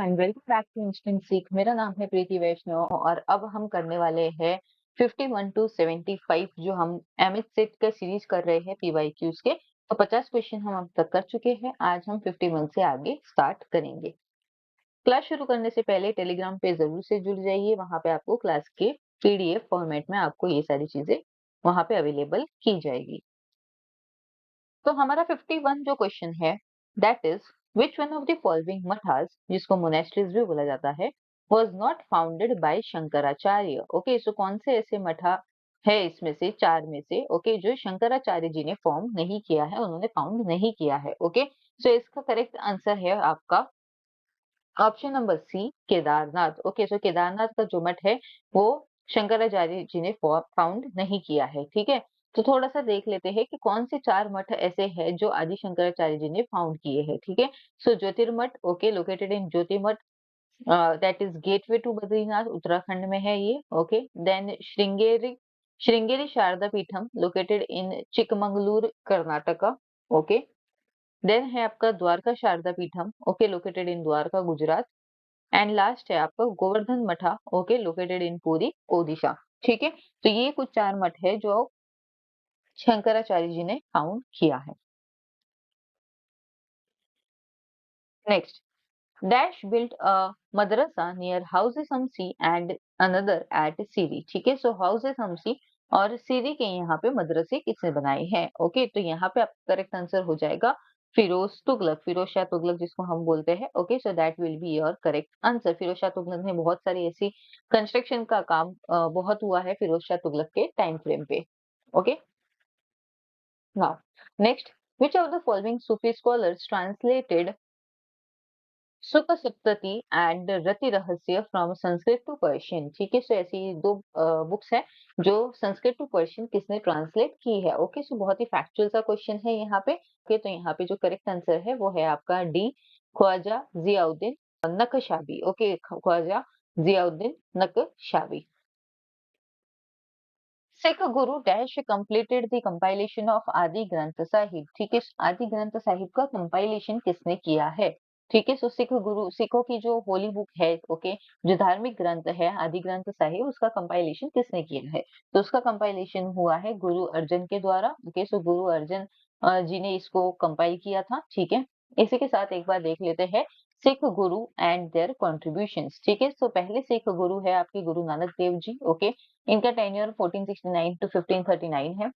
And welcome back to instant Seekh. मेरा नाम है प्रीति वैष्णव और अब हम करने वाले हैं 51 टू 75 जो हम एमएस सेट का सीरीज कर रहे हैं पीवाईक्यूज के। तो 50 क्वेश्चन हम अब तक कर चुके हैं। आज हम 51 से आगे स्टार्ट करेंगे। क्लास शुरू करने से पहले टेलीग्राम पे जरूर से जुड़ जाइए। वहां पे आपको क्लास के पीडीएफ फॉर्मेट में आपको ये सारी चीजें वहां पे अवेलेबल की जाएगी। तो हमारा 51 जो क्वेश्चन है that is which one of the following mathas, जिसको मोनेस्ट्रीज भी बोला जाता है, was not founded by Shankaracharya. Okay, so कौन से ऐसे मठा है इसमें से चार में से ओके जो शंकराचार्य जी ने फॉर्म नहीं किया है, उन्होंने फाउंड नहीं किया है। ओके, सो इसका करेक्ट आंसर है आपका option number C, Kedarnath. Okay, so Kedarnath का जो मठ है वो शंकराचार्य जी ने फाउंड नहीं किया है। ठीक है, तो थोड़ा सा देख लेते हैं कि कौन से चार मठ ऐसे हैं जो आदि शंकराचार्य जी ने फाउंड किए हैं। ठीक है, so Jyotirmath, okay, located in Jyotirmath, that is gateway to Badrinath, Uttarakhand में है ये। Okay, then Sringeri Sringeri Sharada Peetham, located in Chikmagalur, Karnataka. Okay, then है आपका Dwarka Sharada Peetham, okay, located in Dwarka, Gujarat. And last है आपका Govardhan Matha, okay, located in Puri, Odisha. ठीक है, तो ये कुछ चार मठ है जो शंकराचार्य जी ने फाउंड किया है। Next, dash built a madrasa near Hauz i Shamsi and another at Siri. ठीक है, सो हाउसेस हमसी और सीरी के यहाँ पे मदरसे किसने बनाए हैं। ओके, तो यहाँ पे आपका करेक्ट आंसर हो जाएगा फिरोज तुगलक, फिरोज शाह तुगलक जिसको हम बोलते हैं। Okay, so that will be your correct answer. Firoz Shah Tughlaq ने बहुत सारी ऐसी कंस्ट्रक्शन का काम बहुत हुआ है फिरोज शाह तुगलक के टाइम फ्रेम पे। Okay, now next, which of the following Sufi scholars translated सुख सप्तति एंड रति रहस्य फ्रॉम संस्कृत टू पर्शियन। ठीक है, सो ऐसी दो बुक्स है जो संस्कृत टू पर्शियन किसने ट्रांसलेट की है। ओके, सो बहुत ही फैक्चुअल सा क्वेश्चन है यहाँ पे। ओके, तो यहाँ पे जो करेक्ट आंसर है वो है आपका D, Khwaja Ziauddin Naqshbandi. Okay, Khwaja Ziauddin Naqshbandi. Sikh Guru dash completed the compilation of आदि ग्रंथ साहिब। ठीक है, आदि ग्रंथ साहिब का कंपाइलेशन किसने किया है। ठीक है, सो सिख गुरु, सिखों की जो होली बुक है, ओके, जो धार्मिक ग्रंथ है आदि ग्रंथ साहिब, उसका कंपाइलेशन किसने किया है। तो उसका कंपाइलेशन हुआ है गुरु अर्जन के द्वारा। ओके, सो गुरु अर्जन जी ने इसको कंपाइल किया था। ठीक है, इसी के साथ एक बार देख लेते हैं सिख गुरु एंड देयर कॉन्ट्रीब्यूशंस। ठीक है, सो पहले सिख गुरु है आपके गुरु नानक देव जी। ओके, इनका टेन्योर 1469 टू 1539 है।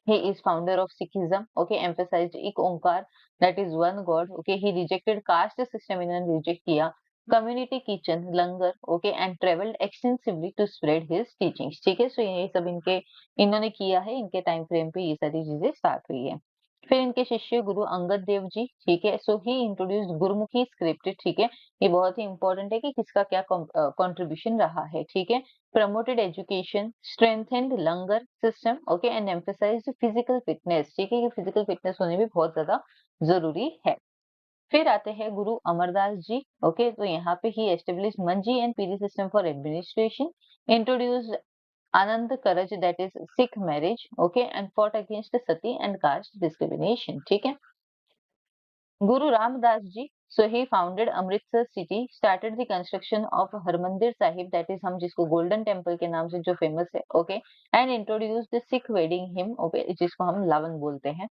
He is founder of Sikhism. Okay, emphasized एक ओंकार, that is one God. Okay, he rejected caste system, इन्होंने reject किया community kitchen, langar, okay, and traveled extensively to spread his teachings. ठीक है, so ये सब इनके इन्होंने किया है, इनके टाइम फ्रेम पे ये सारी चीजें स्टार्ट हुई है। फिर इनके शिष्य गुरु अंगद देव जी। ठीक है, सो ही इंट्रोड्यूस्ड गुरुमुखी स्क्रिप्ट। ठीक है, ये बहुत ही इंपॉर्टेंट है कि किसका क्या कंट्रीब्यूशन रहा है। ठीक है, promoted education, strengthened langar system, okay, and emphasized physical fitness। ठीक है, ये फिजिकल फिटनेस होने भी बहुत ज्यादा जरूरी है। फिर आते हैं गुरु अमरदास जी। ओके, तो यहाँ पे ही establish Manji and Piri system for administration, introduced Anand Karaj, that is Sikh marriage, okay, and fought against sati and caste discrimination. ठीक है, गुरु Ramdas ji, so he founded Amritsar city, started the construction of Harmandir Sahib, that is हम जिसको गोल्डन टेम्पल के नाम से जो famous है, okay, and introduced Sikh wedding him, okay, जिसको हम लावन बोलते हैं।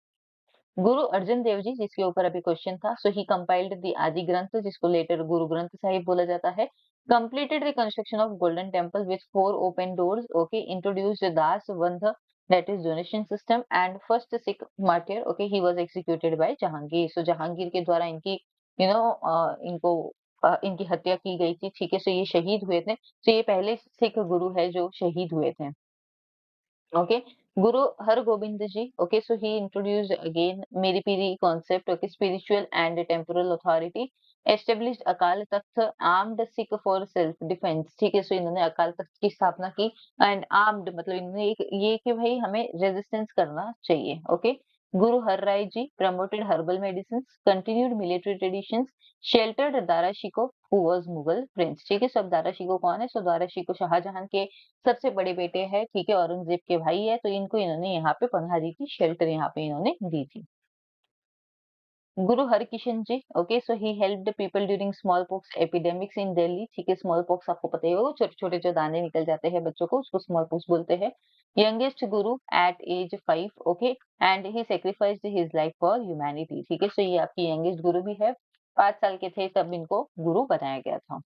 गुरु अर्जन देव जी, जिसके ऊपर अभी क्वेश्चन था, सो ही कंपाइल्ड द आदि ग्रंथ, जिसको लेटर गुरु ग्रंथ साहिब बोला जाता है। Completed the construction of Golden Temple with 4 open doors, okay, introduced Dasvandh वंध, that is donation system, and first Sikh martyr, okay, he was executed by Jahangir. So Jahangir के द्वारा इनकी इनको इनकी हत्या की गई थी। ठीक है, सो ये शहीद हुए थे। तो ये पहले सिख गुरु है जो शहीद हुए थे। Okay, Guru Hargobind ji, okay, so he introduced again Miri Piri concept, okay, spiritual and temporal authority, established Akal Takht, armed Sikh for self defence. ठीक है, सो इन्होंने अकाल तख्त की स्थापना की एंड आर्म्ड मतलब इन्होंने एक ये कि भाई हमें रेजिस्टेंस करना चाहिए। Okay, Guru Har Rai ji promoted herbal medicine, continued military traditions, sheltered Dara Shikoh who was Mughal prince. ठीक है, सब दारा शिको कौन है, सो दारा शिको शाहजहां के सबसे बड़े बेटे हैं। ठीक है, औरंगजेब के भाई है, तो इनको इन्होंने यहाँ पे पनाह दी थी, शेल्टर यहाँ पे इन्होंने दी थी। Guru Harkishan ji, okay, so he helped people during small pox epidemics in Delhi, ठीक है, स्मॉल पॉक्स आपको पता ही होगा, छोटे छोटे जो दाने निकल जाते हैं बच्चों को, उसको स्मॉल पॉक्स बोलते हैं। Youngest guru at age 5, okay, and he sacrificed his life for humanity, ठीक है, सो ये आपकी यंगेस्ट गुरु भी है, 5 साल के थे तब इनको गुरु बनाया गया था।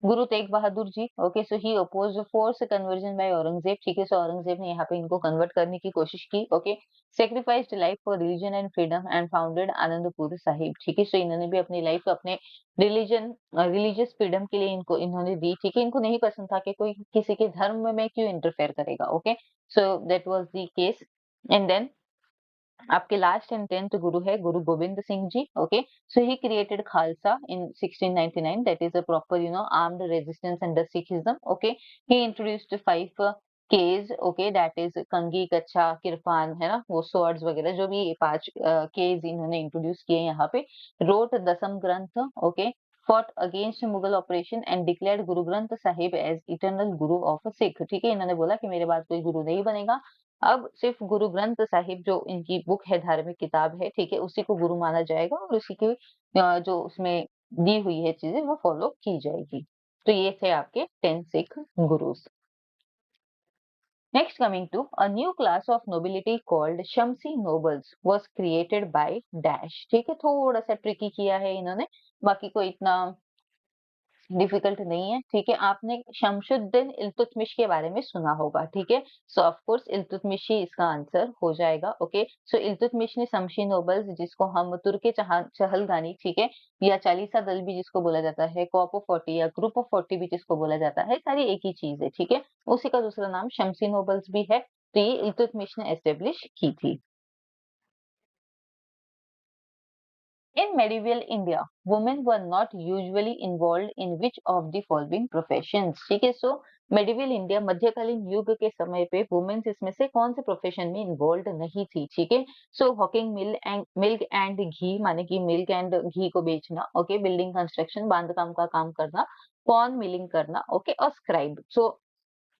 Guru Tegh Bahadur ji, okay, so he opposed force conversion by Aurangzeb, ठीक है, सो औरंगजेब ने यहाँ पे इनको कन्वर्ट करने की कोशिश की, okay, sacrificed life for religion and freedom and founded Anandpur Sahib, ठीक है, सो इन्होंने भी अपनी लाइफ अपने रिलीजन रिलीजियस फ्रीडम के लिए इनको इन्होंने दी, ठीक है, इनको नहीं पसंद था कि कोई किसी के धर्म में क्यों इंटरफेयर करेगा, okay, so that was the case. And then आपके लास्ट एंड 10th गुरु है Guru Gobind Singh ji, okay, so he created Khalsa in 1699, that is a proper armed resistance under Sikhism, okay, he introduced 5 Ks, okay, that is kanga, kachha, kirpan, है ना, वो swords वगैरह जो भी 5 cage इन्होंने introduce किए यहाँ पे, रोट दसम ग्रंथ, okay, fought against Mughal operation and declared Guru Granth Sahib as eternal Guru of Sikh, ठीक है, इन्होंने बोला कि मेरे बाद कोई गुरु नहीं बनेगा, अब सिर्फ गुरु ग्रंथ साहिब जो इनकी बुक है, धार्मिक किताब है, ठीक है, उसी को गुरु माना जाएगा और उसी की जो उसमें दी हुई है चीजें वो फॉलो की जाएगी। तो ये थे आपके 10 Sikh gurus. Next coming to a new class of nobility called Shamsi nobles was created by dash, ठीक है, थोड़ा सा ट्रिकी किया है इन्होंने, बाकी कोई इतना डिफिकल्ट नहीं है, ठीक है, आपने शमशुद्दीन इल्तुतमिश के बारे में सुना होगा, ठीक है, सो ऑफ कोर्स इल्तुतमिश ही इसका आंसर हो जाएगा, ओके, सो इल्तुतमिश ने शमशी नोबल्स, जिसको हम तुर्क चहलगानी, ठीक है, या चालीसा दल भी जिसको बोला जाता है, कॉप ऑफ 40 या ग्रुप ऑफ 40 भी जिसको बोला जाता है, सारी एक ही चीज है, ठीक है, उसी का दूसरा नाम शमसी नोबल्स भी है, तो ये इल्तुतमिश ने एस्टेब्लिश की थी। In medieval India, women were not usually involved in which of the following professions? ठीक है, सो मेडिवल इंडिया मध्यकालीन युग के समय पे वुमेन्स इसमें से कौन से प्रोफेशन में इन्वॉल्व नहीं थी, ठीक है, सो हॉकिंग मिल्क एंड घी, माने कि मिल्क एंड घी को बेचना, ओके, बिल्डिंग कंस्ट्रक्शन, बांधकाम का काम करना, कॉर्न मिलिंग करना, ओके, और स्क्राइब, सो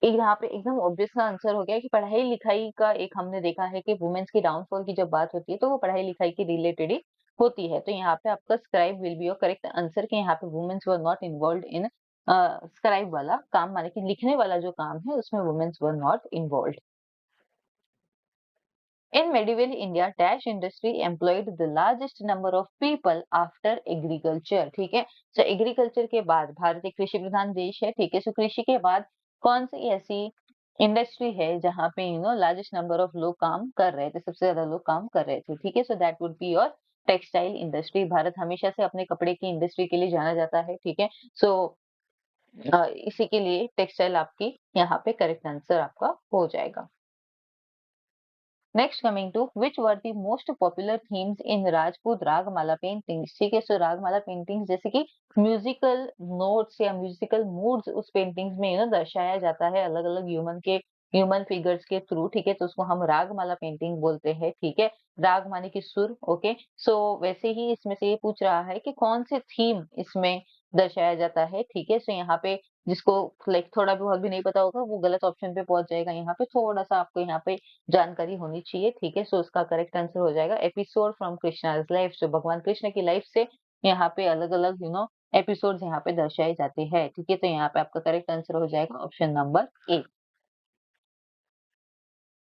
एक यहाँ पे एकदम ऑब्वियस सा आंसर हो गया कि पढ़ाई लिखाई का एक हमने देखा है कि वुमेन्स की डाउनफॉल की जब बात होती है तो वो पढ़ाई लिखाई के रिलेटेड ही होती है, तो यहाँ पे आपका scribe will be your correct answer कि यहाँ पे womens were not involve in scribe वाला काम, माने कि लिखने वाला जो काम है उसमें womens were not involve. In medieval India, dash industry employed the largest number of people after agriculture, ठीक है, so एग्रीकल्चर के बाद, भारत एक कृषि प्रधान देश है, ठीक है, सो कृषि के बाद कौन सी ऐसी इंडस्ट्री है जहाँ पे लार्जेस्ट नंबर ऑफ लोग काम कर रहे थे, सबसे ज्यादा लोग काम कर रहे थे, ठीक है, so that would be your textile industry. Bharat हमेशा से अपने कपड़े की इंडस्ट्री के लिए जाना जाता है, ठीक है, सो इसी के लिए टेक्सटाइल आपकी यहाँ पे करेक्ट आंसर आपका हो जाएगा। Next coming to which were the most popular themes in Rajput Ragamala paintings, ठीक है, सो रागमाला पेंटिंग्स जैसे कि म्यूजिकल नोट्स या म्यूजिकल मूड्स उस पेंटिंग्स में दर्शाया जाता है अलग अलग ह्यूमन फिगर्स के थ्रू, ठीक है, तो उसको हम रागमाला पेंटिंग बोलते हैं, ठीक है, राग माने की सुर, ओके, सो वैसे ही इसमें से ये पूछ रहा है कि कौन से थीम इसमें दर्शाया जाता है, ठीक है, सो यहाँ पे जिसको लाइक थोड़ा बहुत भी नहीं पता होगा वो गलत ऑप्शन पे पहुंच जाएगा, यहाँ पे थोड़ा सा आपको यहाँ पे जानकारी होनी चाहिए, ठीक है, सो उसका करेक्ट आंसर हो जाएगा एपिसोड फ्रॉम कृष्णा's लाइफ, जो भगवान कृष्ण की लाइफ से यहाँ पे अलग अलग एपिसोड्स यहाँ पे दर्शाए जाते हैं, ठीक है, तो यहाँ पे आपका करेक्ट आंसर हो जाएगा option number A.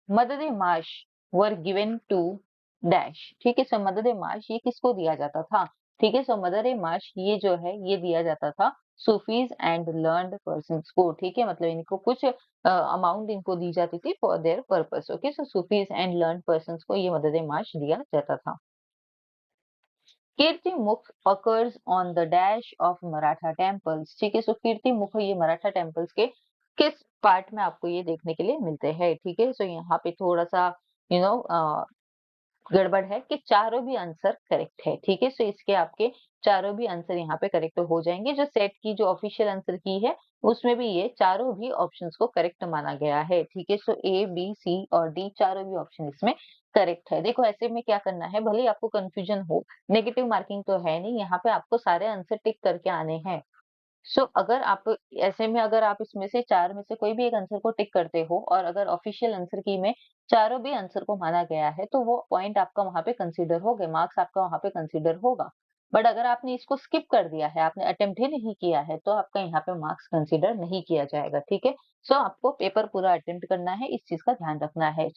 Madad Maash were given to dash, ठीक है, सो मदद मार्श ये किसको दिया जाता था, ठीक है, सो मदर मार्श ये जो है ये दिया जाता था सूफीज एंड लर्नड पर्सन्स को, ठीक है, मतलब इनको कुछ अमाउंट इनको दी जाती थी for their purpose, okay, so Sufis and learned persons को ये मदद मार्श दिया जाता था। कीर्ति मुख occurs on the dash of Maratha temples, ठीक है, सो कीर्ति मुख ये मराठा टेम्पल्स के किस पार्ट में आपको ये देखने के लिए मिलते हैं, ठीक है, सो यहाँ पे थोड़ा सा यू नो गड़बड़ है कि चारों भी आंसर करेक्ट है, ठीक है, सो इसके आपके चारों भी आंसर यहाँ पे करेक्ट हो जाएंगे, जो सेट की जो ऑफिशियल आंसर की है उसमें भी ये चारों भी ऑप्शंस को करेक्ट माना गया है, ठीक है, सो ए बी सी और डी चारों भी ऑप्शन इसमें करेक्ट है। देखो ऐसे में क्या करना है, भले ही आपको कंफ्यूजन हो, नेगेटिव मार्किंग तो है नहीं, यहाँ पे आपको सारे आंसर टिक करके आने हैं, अगर आप ऐसे में अगर आप इसमें से 4 में से कोई भी एक आंसर को टिक करते हो और अगर ऑफिशियल आंसर की में चारों भी आंसर को माना गया है, तो वो पॉइंट आपका वहाँ पे कंसीडर हो गए, मार्क्स आपका वहाँ पे कंसीडर होगा। बट अगर आपने इसको स्किप कर दिया है, आपने अटेम्प्ट ही नहीं किया है, तो आपका यहाँ पे मार्क्स कंसीडर नहीं किया जाएगा, ठीक है? आपको पेपर पूरा अटेम्प्ट करना है, इस चीज़ का ध्यान रखना है।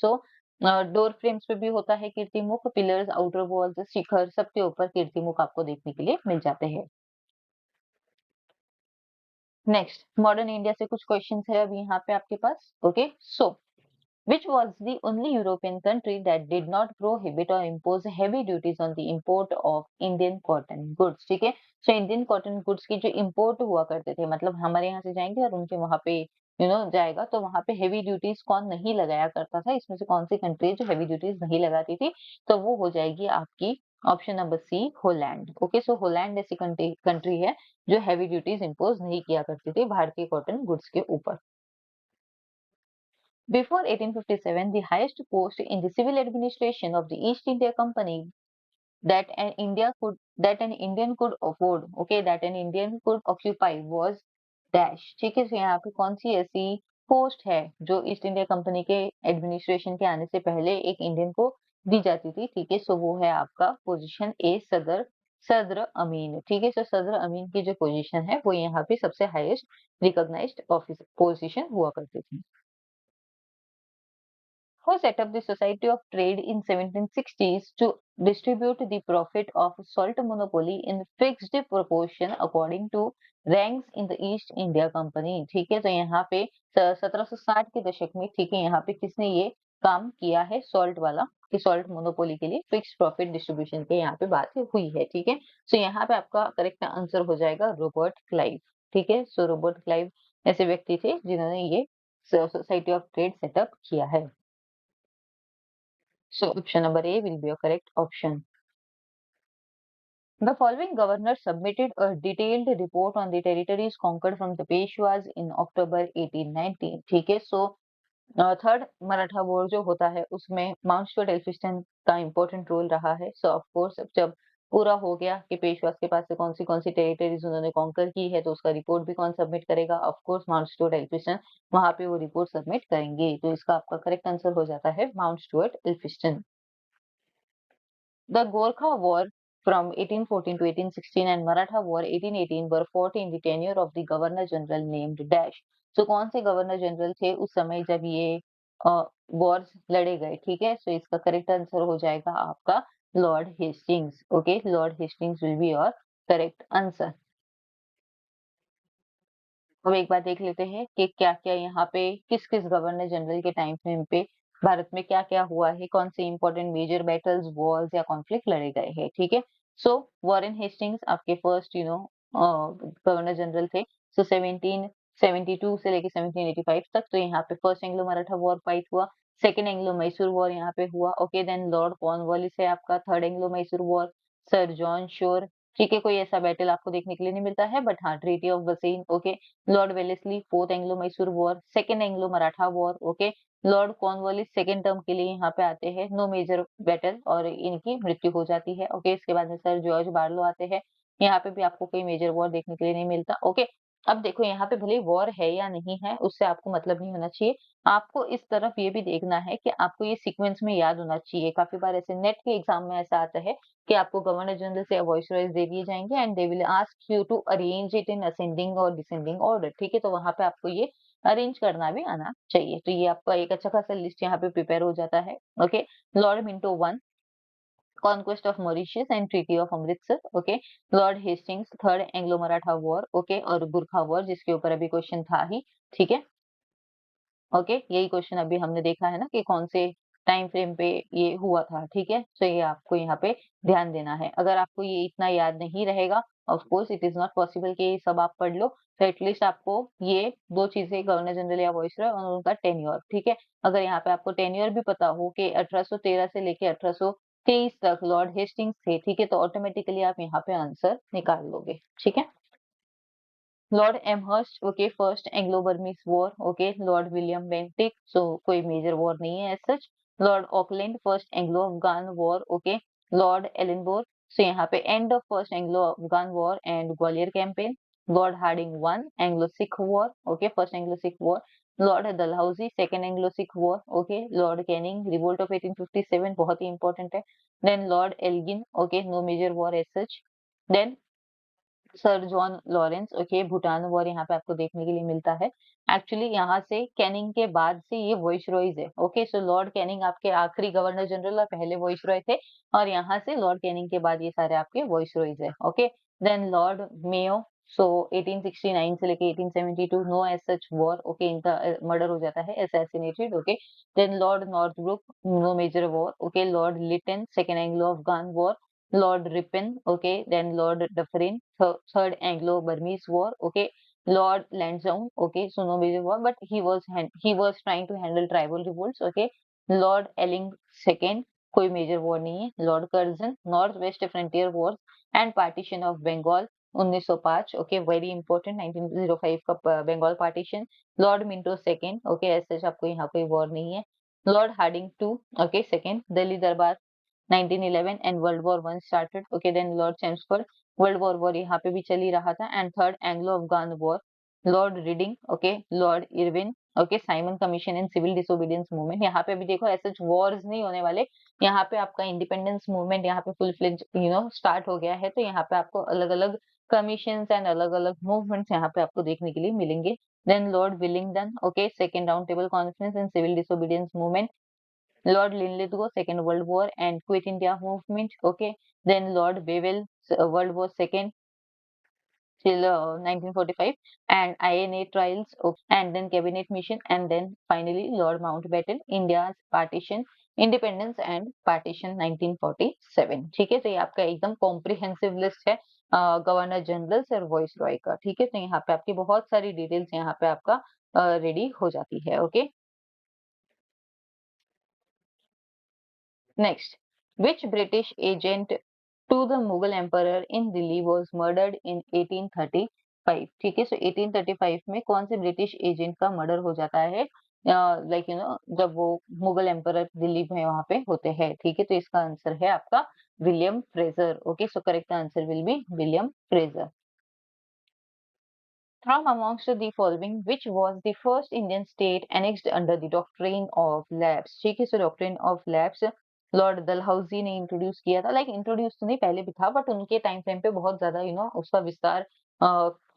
डोर फ्रेम्स पे भी होता है कीर्तिमुख, पिलर्स, आउटर वॉल्स, शिखर सबके ऊपर कीर्तिमुख आपको देखने के लिए मिल जाते हैं। नेक्स्ट मॉडर्न इंडिया से कुछ क्वेश्चंस है अभी यहाँ पे आपके पास। Okay, so which was the only European country that did not prohibit or impose heavy duties on the import of Indian cotton goods? ठीक है, इंडियन कॉटन गुड्स की जो इम्पोर्ट हुआ करते थे, मतलब हमारे यहाँ से जाएंगे और उनके वहां पे जाएगा, तो वहां पे हेवी ड्यूटीज कौन नहीं लगाया करता था, इसमें से कौन सी कंट्री है जो हेवी ड्यूटीज नहीं लगाती थी? तो वो हो जाएगी आपकी option number C, Holland. Okay, Holland ऐसी कंट्री है जो हेवी ड्यूटीज इम्पोज नहीं किया करती थी भारतीय कॉटन गुड्स के ऊपर। Before 1857, the highest post in the civil administration of the East India Company that an Indian could afford, okay, that an Indian could occupy was dash। ठीक है, यहाँ पे कौन सी ऐसी पोस्ट है जो ईस्ट इंडिया कंपनी के एडमिनिस्ट्रेशन के आने से पहले एक इंडियन को दी जाती थी? ठीक है, वो है आपका पोजीशन ए, सदर अमीन। ठीक है, सदर अमीन की जो पोजीशन है वो यहाँ पे सबसे हाईएस्ट रिकॉग्नाइज्ड ऑफिस पोजीशन हुआ करती थी। Who set up the Society of Trade in 1760s to distribute the profit of salt monopoly in fixed proportion according to ranks in the East India Company? ठीक है, तो यहाँ पे 1760 के दशक में, ठीक है, यहाँ पे किसने ये काम किया है सॉल्ट वाला, कि सॉल्ट मोनोपोली के लिए फिक्स प्रॉफिट डिस्ट्रीब्यूशन के यहाँ पे बात हुई है। ठीक है, यहाँ पे आपका करेक्ट आंसर हो जाएगा रॉबर्ट क्लाइव। ठीक है, रॉबर्ट क्लाइव ऐसे व्यक्ति थे जिन्होंने ये सोसाइटी ऑफ ट्रेड सेटअप किया है। Option number A will be your correct option. The following governors submitted a detailed report on the territories conquered from the Peshwas in October 1819। ठीक है, थर्ड मराठा वॉर जो होता है उसमें माउंट स्टुअर्ट एल्फिंस्टन का important role रहा है। ऑफ कोर्स जब पूरा हो गया कि पेशवास के पास से कौन सी टेरिटरीज उन्होंने कॉन्कर की है, तो उसका रिपोर्ट भी कौन सबमिट करेगा? Of course mount Stuart Elphinstone वहां पे वो रिपोर्ट सबमिट करेंगे। तो इसका आपका करेक्ट आंसर हो जाता है mount Stuart Elphinstone. The Gorkha War from 1814 to 1816 and Maratha War 1818 were fought in the tenure of the Governor General named Dash। कौन से गवर्नर जनरल थे उस समय जब ये वॉर्स लड़े गए? ठीक है, इसका करेक्ट आंसर हो जाएगा आपका Lord Hastings. Okay, Lord Hastings will be your correct answer. अब एक बार देख लेते हैं कि क्या-क्या यहाँ पे किस-किस गवर्नर जनरल के टाइम फ्रेम पे भारत में क्या-क्या हुआ है, कौन से इंपॉर्टेंट मेजर बैटल्स, वॉर्स या कॉन्फ्लिक्ट लड़े गए हैं। ठीक है, वॉरेन हेस्टिंग्स आपके फर्स्ट गवर्नर जनरल थे। 1772 से लेके 1785 तक। तो यहाँ पे first Anglo Maratha war fight हुआ, सेकंड एंग्लो मैसूर वॉर यहाँ पे हुआ। ओके, देन लॉर्ड कॉर्नवालिस है आपका, third Anglo Mysore war, sir John Shore. ठीक है, कोई ऐसा बैटल आपको देखने के लिए नहीं मिलता है, बट हाँ, ट्रीटी ऑफ बसेन। Okay, Lord Wellesley fourth Anglo Mysore war, second Anglo Maratha war. Okay, Lord Cornwallis second term के लिए यहाँ पे आते हैं, नो मेजर बैटल और इनकी मृत्यु हो जाती है। ओके, इसके बाद में सर जॉर्ज बार्लो आते हैं, यहाँ पे भी आपको कोई मेजर वॉर देखने के लिए नहीं मिलता। ओके, अब देखो यहाँ पे भले वॉर है या नहीं है उससे आपको मतलब नहीं होना चाहिए, आपको इस तरफ ये भी देखना है कि आपको ये सीक्वेंस में याद होना चाहिए। काफी बार ऐसे नेट के एग्जाम में ऐसा आता है कि आपको गवर्नर जनरल से वॉइसरॉयज दे दिए जाएंगे and they will ask you to arrange it in ascending और डिसेंडिंग ऑर्डर। ठीक है, तो वहां पे आपको ये अरेंज करना भी आना चाहिए। तो ये आपका एक अच्छा खासा लिस्ट यहाँ पे प्रिपेयर हो जाता है। Okay, Lord Minto one, conquest of Mauritius and treaty of Amritsar. Okay, Lord Hastings, third Anglo Maratha war. Okay, और गुरखा वॉर जिसके ऊपर अभी क्वेश्चन था ही। ठीक है, ओके, यही क्वेश्चन अभी हमने देखा है ना कि कौन से टाइम फ्रेम पे ये हुआ था। ठीक है, ये आपको यहाँ पे ध्यान देना है। अगर आपको ये इतना याद नहीं रहेगा, of course it is not possible कि ये सब आप पढ़ लो, तो एटलीस्ट आपको ये दो चीजें, गवर्नर जनरल या वॉइसरॉय और उनका टेन्योर। ठीक है, अगर यहाँ पे आपको टेन्योर भी पता हो कि 1813 से लेके 1823 तक लॉर्ड हेस्टिंग्स थे, ठीक है, तो ऑटोमेटिकली आप यहाँ पे आंसर निकाल लोगे। ठीक है, Lord Amherst, okay, first Anglo Burmese war. Okay, Lord William Bentinck, कोई मेजर वॉर नहीं है as such. Lord Auckland, first Anglo Afghan war. Okay, Lord Ellenborough, यहाँ पे end of first Anglo Afghan war and Gwalior campaign. Lord Harding won Anglo-Sikh War, okay, first Anglo-Sikh War. Lord Dalhousie, second Anglo-Sikh War, okay. Lord Canning, revolt of 1857, बहुत ही important है. Then Lord Elgin, okay, no major war as such. Then sir John Lawrence, okay, Bhutan war यहाँ पे आपको देखने के लिए मिलता है. एक्चुअली यहाँ से कैनिंग के बाद से ये वॉइसरॉयज है, ओके. सो लॉर्ड कैनिंग आपके आखिरी गवर्नर जनरल और पहले वॉइसरॉय थे, और यहाँ से लॉर्ड कैनिंग के बाद ये सारे आपके वॉइसरॉयज है, okay. Then Lord Mayo, so 1869 से लेके 1872 no as such war, okay, इनका मर्डर हो जाता है, assassinated, okay. Then Lord Northbrook, no major war, okay. Lord Lytton, second Anglo Afghan war. Lord Ripon, okay, then Lord Dufferin, third Anglo-Burmese War, okay, Lord Lansdowne, okay, so no major war, but he was trying to handle tribal revolts, okay. Lord Elling second, कोई major war नहीं है. Lord Curzon, North West Frontier Wars and Partition of Bengal 1905, okay, very important, 1905 का Bengal partition. Lord Minto second, okay, ऐसे आपको यहाँ कोई war नहीं है. Lord Harding two, okay, second. Delhi Durbar 1911 and world war one started, okay. Then Lord Chelmsford, world war war यहाँ पे भी चल ही रहा था. And third Anglo Afghan war. Lord Reading, okay. Lord Irwin, okay. Simon commission and civil disobedience movement. यहाँ पे भी देखो ऐसे वॉर्स नहीं होने वाले, यहाँ पे आपका इंडिपेंडेंस मूवमेंट यहाँ पे फुल फ्लेज स्टार्ट हो गया है. तो यहाँ पे आपको अलग अलग कमीशन एंड अलग अलग मूवमेंट्स यहाँ पे आपको देखने के लिए मिलेंगे. Then Lord Willingdon, okay. Second round table conference and civil disobedience movement. Lord Linlithgow, Second World War and Quit India Movement. Okay. Then Lord Wavell, World War Second till 1945, and INA trials, okay, and then cabinet mission, and then finally Lord Mountbatten, India's partition, independence and partition 1947. ठीक है, तो ये आपका एकदम comprehensive list है governor general और voice Roy का. ठीक है, तो यहाँ पे आपकी बहुत सारी डिटेल्स यहाँ पे आपका रेडी हो जाती है. Okay. Next, which British agent to the Mughal emperor in Delhi was murdered in 1835? ठीक है, so 1835 में कौन से ब्रिटिश एजेंट का मर्डर हो जाता है, जब वो मुगल एम्परर दिल्ली में वहां पे होते हैं. ठीक है, तो इसका आंसर है आपका William Fraser. Okay, so correct answer will B William Fraser. From amongst the following, which was the first Indian state annexed under the doctrine of lapse? ठीक है, so doctrine of lapse Lord Dalhousie ने introduce किया था. Like introduce तो नहीं, पहले भी था, बट उनके टाइम फ्रेम पे बहुत ज्यादा उसका विस्तार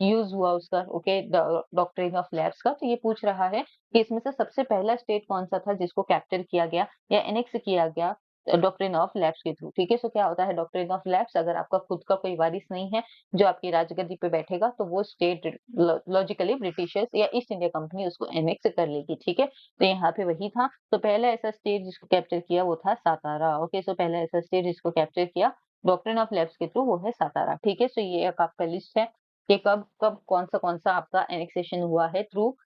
यूज हुआ उसका. ओके, डॉक्ट्रिन ऑफ लैप्स का. तो ये पूछ रहा है कि इसमें से सबसे पहला स्टेट कौन सा था जिसको कैप्चर किया गया या एनेक्स किया गया डॉक्ट्रिन ऑफ लैप्स के थ्रू. ठीक है, सो क्या होता है डॉक्ट्रिन ऑफ लैप्स? अगर आपका खुद का कोई वारिस नहीं है जो आपकी राजगद्दी पे बैठेगा, तो वो स्टेट लॉजिकली ब्रिटिशर्स या ईस्ट इंडिया कंपनी उसको एनेक्स कर लेगी. ठीक है, तो यहाँ पे वही था. तो पहला ऐसा स्टेट जिसको कैप्चर किया वो था सातारा. ओके, सो पहला ऐसा स्टेट जिसको कैप्चर किया डॉक्ट्रिन ऑफ लैप्स के थ्रू वो है सातारा. ठीक है, सो ये एक आपका लिस्ट है कि कब कब कौन सा आपका एनेक्सेशन हुआ है through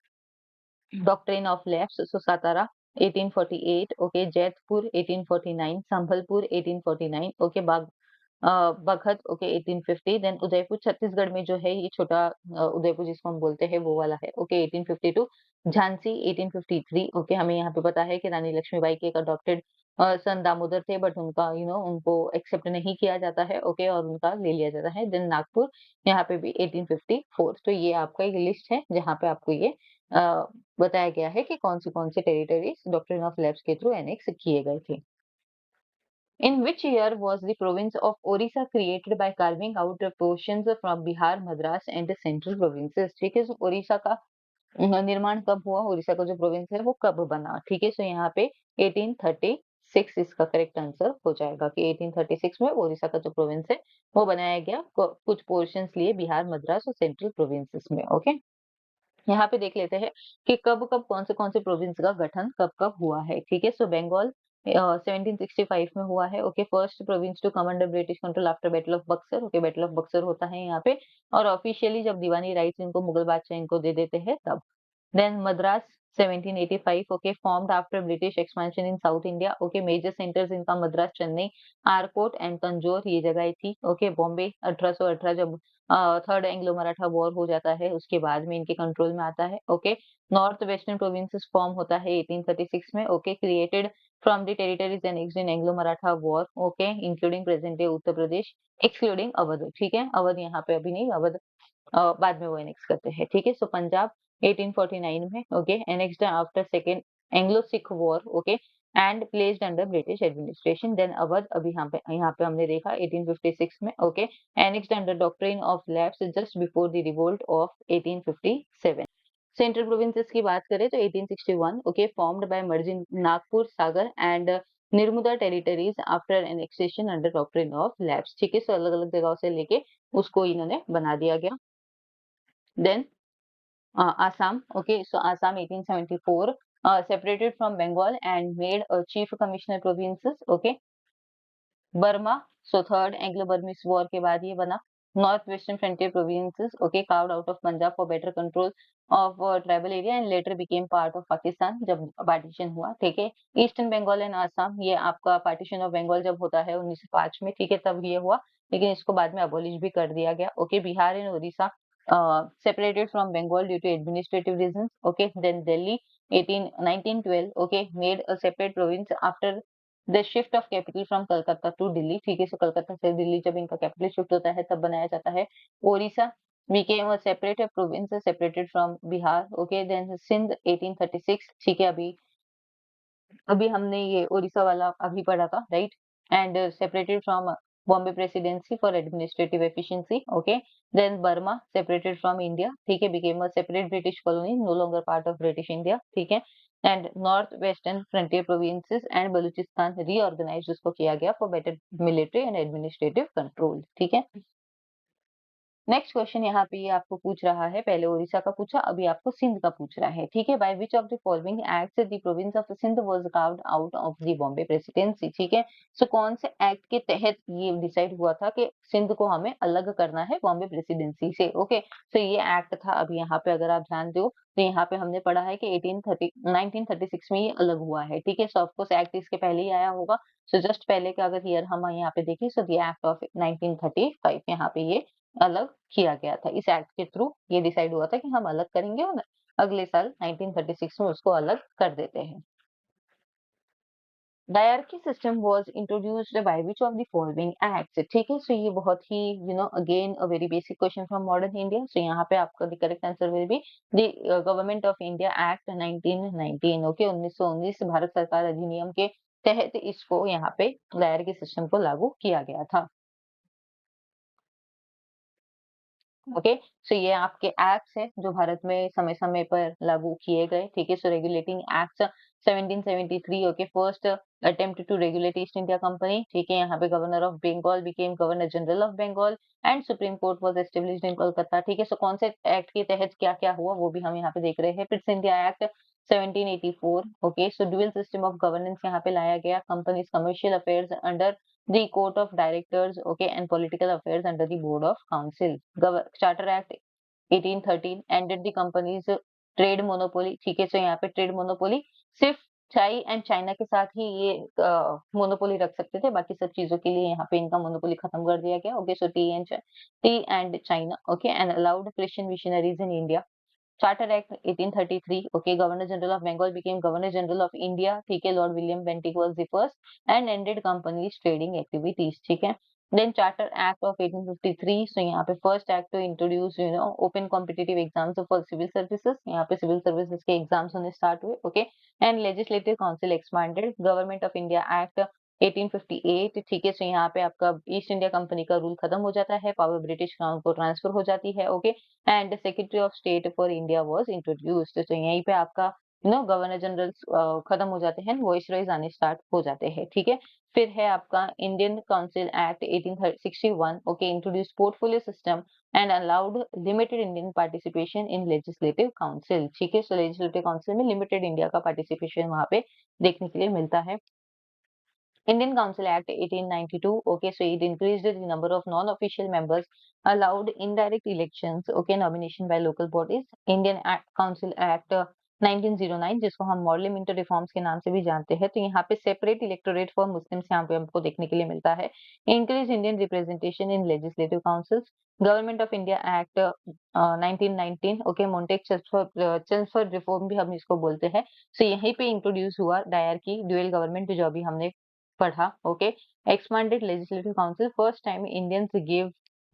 doctrine of lapse. So Satara 1848, okay. Jaitpur 1849, Sambalpur 1849, okay. Baghat, okay, 1850. Then Udaipur Chhattisgarh में जो है ये छोटा उदयपुर जिसको हम बोलते हैं वो वाला है, ओके, 1852. झांसी 1853, ओके. हमें यहाँ पे पता है कि रानी लक्ष्मीबाई के एक अडॉप्टेड सन दामोदर थे, बट उनका उनको एक्सेप्ट नहीं किया जाता है, ओके, और उनका ले लिया जाता है. देन नागपुर यहाँ पे भी 1854. तो ये आपका एक लिस्ट है जहाँ पे आपको ये बताया गया है कि कौन सी टेरिटरीज डॉक्ट्रिन ऑफ लैप्स के थ्रू एनेक्स किए गए थे. In which year was the province of Orissa created by carving out portions from Bihar, Madras and the central provinces? ठीक है, so ओडिशा का निर्माण कब हुआ, ओडिशा का जो प्रोविंस है वो कब बना? ठीक है, सो यहाँ पे 1836 इसका करेक्ट आंसर हो जाएगा कि 1836 में ओडिशा का जो प्रोविंस है वो बनाया गया, कुछ पोर्शंस लिए बिहार, मद्रास और सेंट्रल प्रोविंसेस में. ओके, यहाँ पे देख लेते हैं कि कब कब कौन से प्रोविंस का गठन कब कब हुआ है. ठीक है, सो बंगाल 1765 में हुआ है, okay. First province to come under British control after battle of Buxar, okay. Battle of Buxar होता है यहाँ पे, और ऑफिशियली जब दीवानी राइट्स इनको मुगल बादशाह इनको दे देते हैं तब. Then Madras 1785, okay, formed after British expansion in South India. Okay, major centers इनका मद्रास, चेन्नई, आरकोट एंड तंजौर ये जगह थी. ओके, बॉम्बे 1818 जब थर्ड एंग्लो मराठा वॉर हो जाता है उसके बाद में इनके कंट्रोल में आता है. Okay, north western provinces form होता है 1836 में. Okay, created from the territories annexed in Anglo-Maratha War, okay, including present day Uttar Pradesh, excluding Awadh, ठीक है, अवध यहाँ पे अभी नहीं, अवध बाद में वो एनेक्स करते हैं, ठीक है। सो पंजाब 1849 में, okay, annexed after second Anglo Sikh war, okay, and placed under British administration. Then Awadh अभी यहाँ पे हमने देखा 1856 में, okay, annexed under doctrine of lapse just before the revolt of 1857। Central provinces की बात करें तो 1861, okay, formed by merging Nagpur, Sagar and Nerbudda territories after annexation under doctrine of lapse, ठीक है। सो अलग अलग जगहों से लेके उसको इन्होंने बना दिया गया। Then Assam, okay, so Assam 1874 separated from Bengal and made a chief commissioner provinces, okay. Burma, so third Anglo-Burmese war के बाद ये बना। Northwestern frontier provinces, okay, carved out of Punjab for better control of tribal area and later became part of Pakistan जब partition हुआ, ठीक है। Eastern Bengal and Assam, ये आपका partition of Bengal जब होता है 1905 में, ठीक है, तब ये हुआ, लेकिन इसको बाद में abolish भी कर दिया गया, okay। Bihar and Odisha separated from Bengal due to administrative reasons, okay। Then Delhi 1912, okay, made a separate province after the shift of capital from Calcutta to Delhi, ठीक है। सो कलकत्ता से दिल्ली जब इनका कैपिटल शिफ्ट होता है तब बनाया जाता है। Odisha became a separate province separated from Bihar, okay. Then Sindh 1836, ठीक है, अभी अभी हमने ये ओडिशा वाला अभी पढ़ा था, right, and separated from Bombay presidency for administrative efficiency, okay. Then Burma separated from India, ठीक है, became a separate British colony, no longer part of British India, ठीक है। And north western frontier provinces and Baluchistan reorganize उसको किया गया for better military and administrative control, ठीक है। Next question यहाँ पे ये आपको पूछ रहा है, पहले उड़ीसा का पूछा, अभी आपको सिंध का पूछ रहा है, ठीक है। By which of the following acts the province of Sindh was carved out of the Bombay presidency, ठीक है। सो कौन से एक्ट के तहत ये डिसाइड हुआ था कि सिंध को हमें अलग करना है बॉम्बे प्रेसिडेंसी से, ओके। सो ये एक्ट था, अभी यहाँ पे अगर आप ध्यान दो तो यहाँ पे हमने पढ़ा है कि 1936 में ये अलग हुआ है, ठीक है। सो ऑफकोर्स एक्ट इसके पहले ही आया होगा। सो जस्ट पहले का अगर ईयर हम यहाँ पे देखें, सो द एक्ट ऑफ 1935 यहाँ पे ये अलग किया गया था। इस एक्ट के थ्रू ये डिसाइड हुआ था कि हम अलग करेंगे और अगले साल 1936 में उसको अलग कर देते हैं। Dyarchy system was introduced by which of the following acts, ठीक है। सो ये बहुत ही again a very basic question from modern India. So यहाँ पे आपका the correct answer will be the government of India act 1919, okay, 1919 Bharat सरकार अधिनियम के तहत इसको यहाँ पे डायरकी सिस्टम को लागू किया गया था, ओके। सो ये आपके एक्ट्स है जो भारत में समय समय पर लागू किए गए, ठीक है। So regulating act 1773, okay, first attempt to regulate East India company, ठीक है। यहाँ पे governor of Bengal became governor general of Bengal and supreme court was established in Kolkata, ठीक है। सो कौन से एक्ट के तहत क्या क्या हुआ वो भी हम यहाँ पे देख रहे हैं। Prince India act 1784, okay. So dual system of governance यहाँ पे लाया गया, companies commercial affairs under the court of directors, okay, and political affairs under the board of council. Charter Act 1813 ended the company's trade monopoly, ठीक है। सो यहाँ पे trade monopoly सिर्फ चाय एंड चाइना के साथ ही ये मोनोपोली रख सकते थे, बाकी सब चीजों के लिए यहाँ पे इनका मोनोपोली खत्म कर दिया गया, okay. So T and China, okay, and allowed Christian missionaries in India. Charter Act 1833, okay, Governor General of Bengal became Governor General of India, ठीक है, Lord William Bentinck was the first and ended company's trading activities, ठीक है। Then Charter Act of 1853, so यहाँ पे first act to introduce open competitive exams for civil services, यहाँ पे civil services के exams होने start हुए, okay, and Legislative Council expanded, Government of India Act 1858, ठीक है। सो यहाँ पे आपका ईस्ट इंडिया कंपनी का रूल खत्म हो जाता है, पावर ब्रिटिश क्राउन को ट्रांसफर हो जाती है, okay. And secretary of state for India was introduced, तो यहीं पे आपका गवर्नर जनरल खत्म हो जाते हैं, वॉइसरॉयज आने स्टार्ट हो जाते हैं, ठीक है। फिर है आपका Indian council act 1861, okay, introduce portfolio system and allowed limited Indian participation in legislative council, ठीक है। सो लेजिस्लेटिव काउंसिल में लिमिटेड इंडिया का पार्टिसिपेशन वहां पे देखने के लिए मिलता है। Indian Council Act 1892, okay, so it increased the number of non-official members, allowed indirect elections, okay, nomination by local bodies. Indian Council Act 1909, जिसको हम पार्लियामेंट्री रिफॉर्म्स के नाम से भी जानते हैं। तो यहाँ पे सेपरेट इलेक्टोरेट फॉर मुस्लिम्स यहाँ पे हमको देखने के लिए मिलता है। Increase Indian representation in legislative councils, government of India act 1919, okay, Montek Chelmsford reform भी हम इसको बोलते हैं। सो यहीं पे इंट्रोड्यूस हुआ डायर की ड्यूअल गवर्नमेंट, जो अभी हमने पढ़ा, okay. Expanded legislative council, first time Indians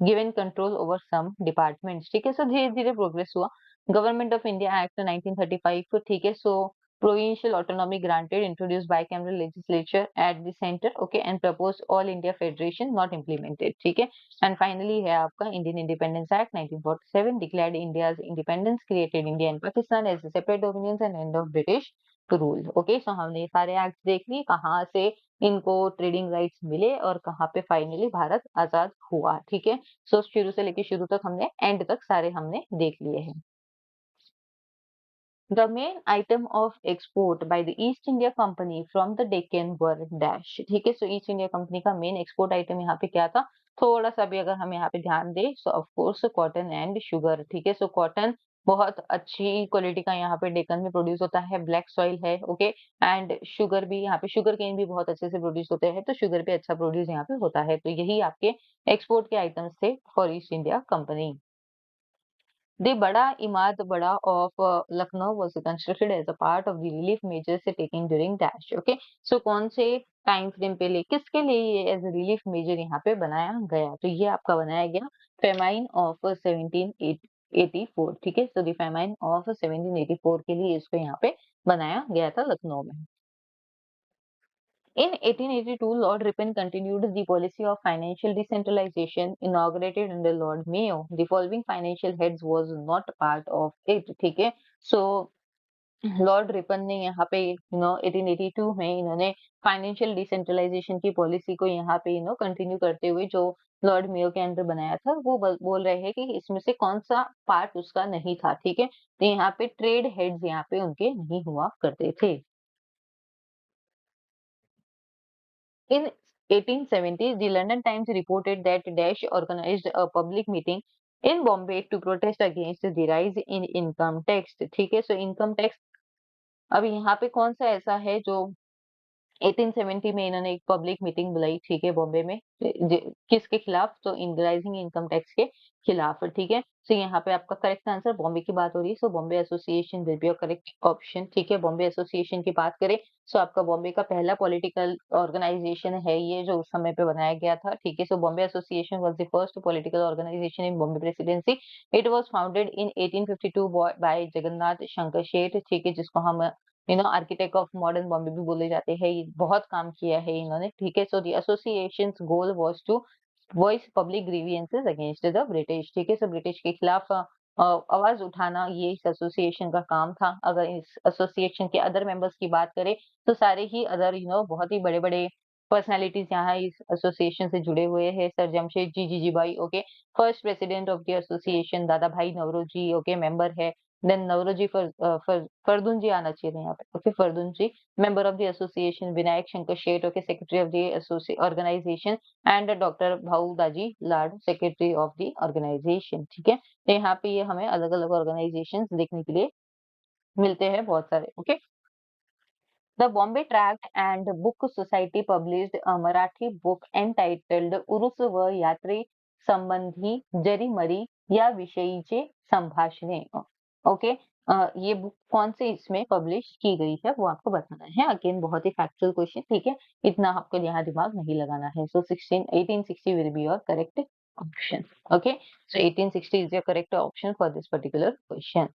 given control over some departments, ठीक है। सो धीरे धीरे प्रोग्रेस हुआ। गवर्नमेंट ऑफ इंडिया एक्ट 1935, ठीक है। सो provincial autonomy granted, introduced bicameral legislature at the center, okay, and proposed all India federation, not implemented, ठीक है। And finally है आपका Indian Independence Act 1947, declared India's independence, created India and Pakistan as a separate dominions and end of British rule, okay। So हमने ये सारे act देख लिए, कहाँ से इनको ट्रेडिंग राइट्स मिले और कहाँ पे फाइनली भारत आजाद हुआ, ठीक है। सो शुरू से लेके शुरू तक हमने एंड तक सारे हमने देख लिए हैं। The main item of export by the East India Company from the Deccan were dash, ठीक है। सो ईस्ट इंडिया कंपनी का मेन एक्सपोर्ट आइटम यहाँ पे क्या था, थोड़ा सा भी अगर हम यहाँ पे ध्यान दें, सो of course cotton and sugar, ठीक है। सो कॉटन बहुत अच्छी क्वालिटी का यहाँ पे डेक्कन में प्रोड्यूस होता है, ब्लैक सॉइल है, ओके। एंड शुगर भी यहाँ पे, शुगर केन भी बहुत अच्छे से प्रोड्यूस होते हैं, तो शुगर भी अच्छा प्रोड्यूस यहाँ पे होता है। तो यही आपके एक्सपोर्ट के आइटम्स थे for east India company. The Bada Imad Bada of Lucknow was constructed as a part of the relief measures taken during Dash. Okay, so कौन से टाइम फ्रेम पे किसके लिए ये एज रिलीफ मेजर यहाँ पे बनाया गया, तो ये आपका बनाया गया फेमाइन ऑफ 1784, ठीक है। सो द फेमाइन ऑफ 1784 के लिए इसको यहाँ पे बनाया गया था लखनऊ में। In 1882, Lord Ripon continued the policy of financial decentralization inaugurated under Lord Mayo. The following financial heads was not part of it, ठीक है। So लॉर्ड रिपन ने यहाँ पे 1882 में इन्होंने फाइनेंशियल डिसेंट्रलाइजेशन की पॉलिसी को यहाँ पे कंटिन्यू करते हुए जो लॉर्ड मेयो के अंदर बनाया था, वो बोल रहे हैं कि इसमें से कौन सा पार्ट उसका नहीं था, ठीक है। तो यहाँ पे ट्रेड हेड्स यहाँ पे उनके नहीं हुआ करते थे। In 1870, the London Times reported that Dash organized a public meeting in Bombay to protest against the rise in income tax, ठीक है। सो इनकम टैक्स, अब यहाँ पे कौन सा ऐसा है जो 1870 में इन्होंने एक पब्लिक मीटिंग बुलाई, ठीक है, बॉम्बे में, किसके खिलाफ, तो इन राइजिंग इनकम टैक्स के खिलाफ, ठीक है। तो यहाँ पे आपका करेक्ट आंसर बॉम्बे की बात हो रही है, so Bombay association will be your correct option, ठीक है। बॉम्बे एसोसिएशन की बात करें, सो आपका बॉम्बे का पहला पॉलिटिकल ऑर्गेनाइजेशन है ये, जो उस समय पे बनाया गया था, ठीक है। So Bombay association was the first political organization in Bombay presidency. It was founded in 1852 by Jagannath Shankar Sheth, ठीक है, जिसको हम आर्किटेक्ट ऑफ मॉडर्न बॉम्बे भी बोले जाते हैं। ये बहुत काम किया है इन्होंने, ठीक है। So the associations goal was to voice public grievances against the British, ठीक है। सो ब्रिटिश के खिलाफ आवाज उठाना ये इस एसोसिएशन का काम था। अगर इस एसोसिएशन के अदर मेंबर्स की बात करें, तो सारे ही अदर बहुत ही बड़े बड़े पर्सनालिटीज यहाँ इस एसोसिएशन से जुड़े हुए हैं। Sir Jamsetjee Jeejeebhoy, okay, first president of the association. Dadabhai Naoroji, okay, member है। देन नवरोजी फरदुन जी आना चाहिए था यहाँ पे, okay, Furdunji member of the association. Vinayak Shankar Sheth, okay, secretary of the organization. And doctor Bhau Daji Lad, secretary of the organisation, ठीक है। तो यहाँ पे ये हमें अलग अलग ऑर्गेनाइजेशन देखने के लिए मिलते हैं बहुत सारे, okay. The Bombay Tract and Book Society published a Marathi book entitled Urs व यात्री संबंधी जरीमरी या विषयीचे संभाषणे, ओके। ये बुक कौन से इसमें पब्लिश की गई है वो आपको बताना है। अगेन बहुत ही फैक्चुअल क्वेश्चन, ठीक है, इतना आपको यहाँ दिमाग नहीं लगाना है। सो 1860 will be your correct option, okay। So 1860 is your correct option for this particular question.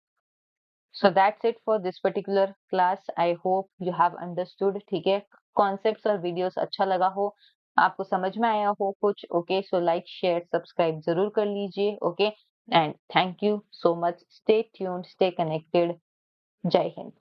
So that's it for this particular class. I hope you have understood, ठीक है। कॉन्सेप्ट्स और वीडियोस अच्छा लगा हो, आपको समझ में आया हो कुछ, okay. So like share subscribe जरूर कर लीजिए, okay. And thank you so much. Stay tuned, stay connected. जय हिंद।